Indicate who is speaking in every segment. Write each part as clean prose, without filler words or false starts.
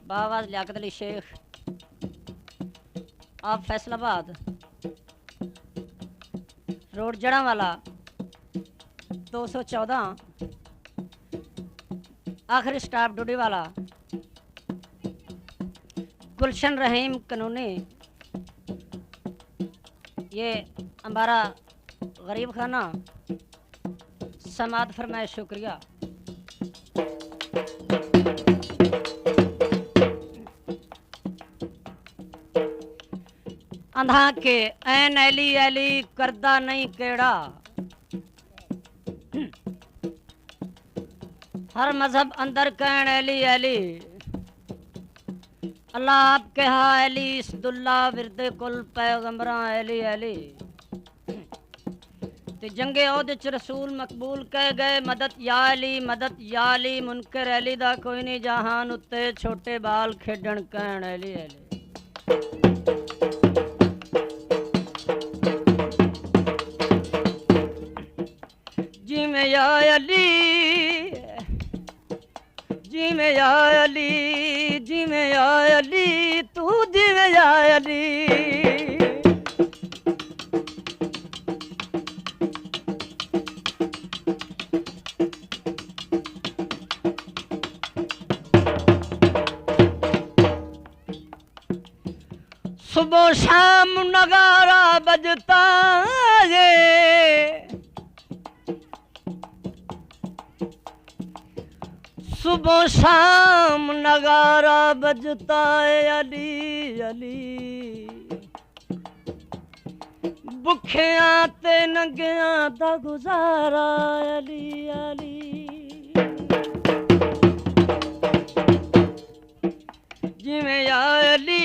Speaker 1: बाबा लियाकत अली शेख आप फैसलाबाद रोड जड़ांवाला 214 आखिरी स्टॉप डूडीवाला गुलशन रहीम कानूनी ये हमारा गरीब खाना समात फरमाए शुक्रिया। अंधा के ऐन ऐली ऐली करदा नहीं केड़ा हर मजहब अंदर कैन ऐली ऐली अल्लाह आप कहा ऐली इसदुल्ला विरदे कुल पैगंबरा ऐली ऐली ते जंगे ओहद च रसूल मकबूल कह गए मदद या अली मुनकर ऐली दा कोई नहीं जहान उत्ते छोटे बाल खेडन कैन ऐली ऐली। जिमें या अली जिमें या अली जिमें या अली तू जिमें या अली सुबह शाम नगारा बजता है सुबह शाम नगारा बजता है अली अली भुखिया ते नंगिया दा गुजारा अली अली। जिमें या अली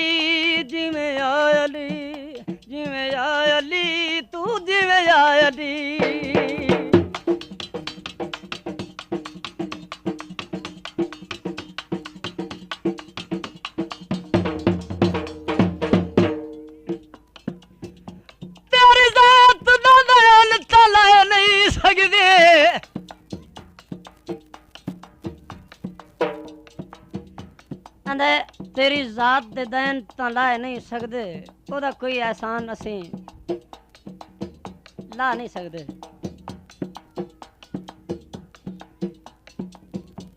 Speaker 1: जिमें या अली जिमें या अली तू जिमें या अली। तेरी जात दा दयाल तला नहीं सकदे अंदे तेरी जात दे दैन तां ला नहीं सकदे ओदा कोई एहसान असी ला नहीं सकदे।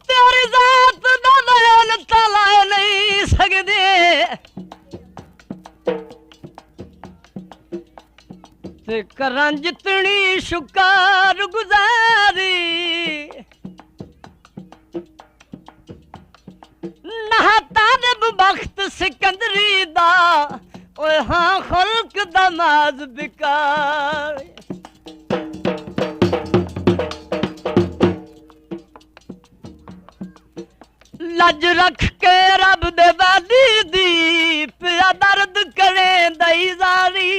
Speaker 1: तेरी जात दा दयाल तां ला नहीं सकदे ते करां जितनी शुकार गुजारी तालिब बख्त सिकंदरी दा ओए हाँ खुल्क दमाज बिकार लज रख के रब दे वाली दी पिया दर्द करे दई जारी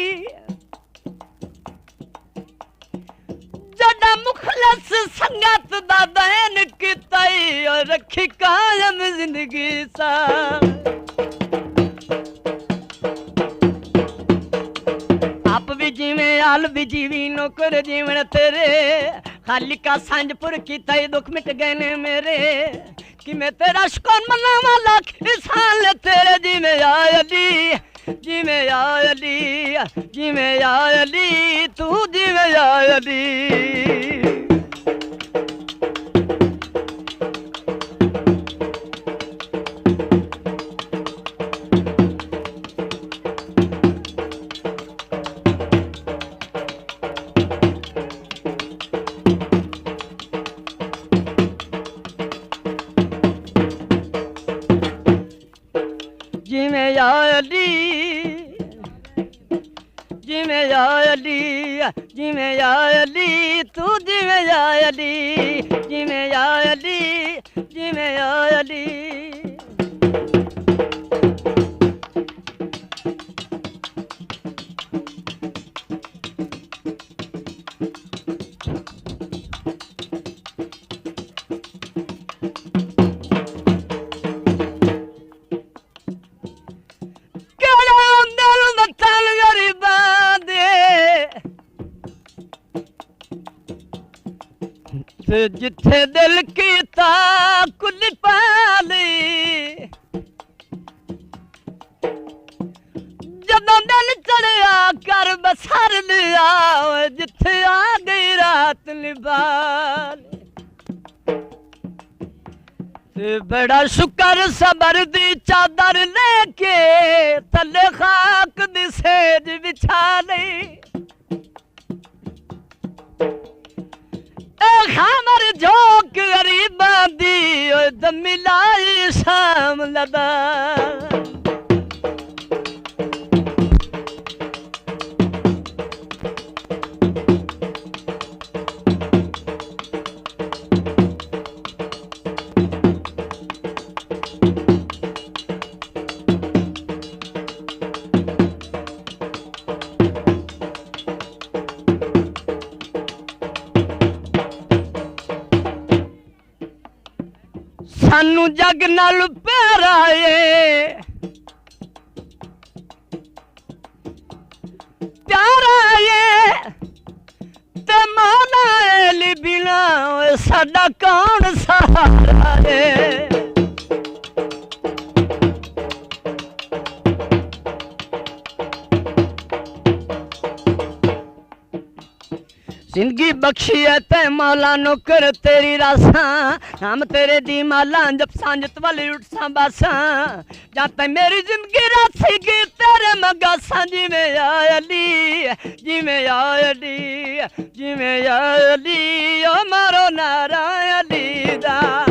Speaker 1: जड़ा मुखलस संगत दा दैन किताई और रखी कायम जिंदगी सा। आप भी जीवे आल भी जीवी नौकर जीवन तेरे खाली का सांझपुर की तई दुख मिट गए ने मेरे कि मैं तेरा शुक्र मनावा लाख इंसान तेरे जीवे या अली जिमें या अली जिमें या अली तू जिमें या अली। जिमें या अली जिमें या अली जिमें या अली तू जिमें या अली जिमें या अली जिमें या अली। जिथे दिल की ताकुल पाली सर लिया जिथे आ गई रात निभाल ते बड़ा शुक्र सबर दी चादर लेके थले खाक दी सेज बिछा ली खामर जोक गरीबा दी दमिलाई शाम लदा सानू जग नाल प्यारा ए प्यारा ए ते मौला अली बिना साडा कौन सहारा ए जिंदगी बख्शी है ते मौला नौकर तेरी रासा हम तेरे दी माला जब सांजत वाली उठसा बासा जाते मेरी जिंदगी रासी की तेरे मगासा जिमें आयली जिमें आयली जिमें आयली ओ मारो नारायली दा